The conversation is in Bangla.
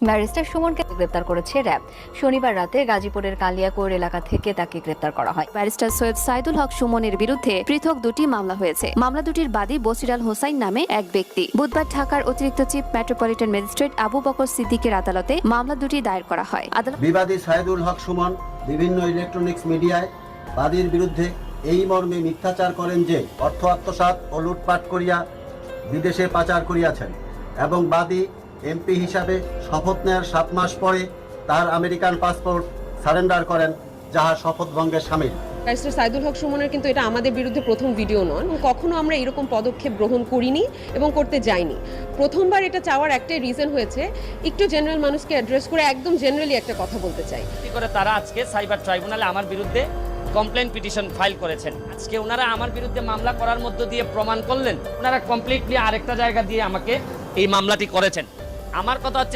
ব্যারিস্টার সুমনকে গ্রেপ্তার করেছে র্যাব। শনিবার রাতে গাজীপুরের কালিয়াকৈর এলাকা থেকে তাকে গ্রেপ্তার করা হয়। ব্যারিস্টার সৈয়দ সাইদুল হক সুমনের বিরুদ্ধে পৃথক দুটি মামলা হয়েছে। মামলা দুটির বাদী বসিরাল হোসাইন নামে এক ব্যক্তি। বুধবার ঢাকার অতিরিক্ত chief metropolitan magistrate Abu Bakar সিদ্দিকের আদালতে মামলা দুটি দায়ের করা হয়। বিবাদী সাইদুল হক সুমন বিভিন্ন ইলেকট্রনিক্স মিডিয়ায় বাদীর বিরুদ্ধে এই মর্মে মিথ্যাচার করেন যে অর্থ আত্মসাৎ ও লুটপাট করিয়া বিদেশে পাচার করিয়াছেন এবং বাদী এমপি হিসাবে শপথ নেয়ার 7 মাস পরে তার আমেরিকান পাসপোর্ট সারেন্ডার করেন, যাহা শপথ ভঙ্গের শামিল। ব্যারিস্টার সাইদুল হক সুমনের কিন্তু এটা আমাদের বিরুদ্ধে প্রথম ভিডিও নন। কখনো আমরা এরকম পদক্ষেপ গ্রহণ করিনি এবং করতে যাইনি। প্রথমবার এটা চাওয়ার একটাই রিজন হয়েছে, একটু জেনারেল মানুষকে অ্যাড্রেস করে একদম জেনারেলি একটা কথা বলতে চাই। কি করে তারা আজকে সাইবার ট্রাইব্যুনালে আমার বিরুদ্ধে কমপ্লেন পিটিশন ফাইল করেছেন। আজকে ওনারা আমার বিরুদ্ধে মামলা করার মধ্য দিয়ে প্রমাণ করলেন ওনারা কমপ্লিটলি আরেকটা জায়গা দিয়ে আমাকে এই মামলাটি করেছেন। আমার কথা হচ্ছে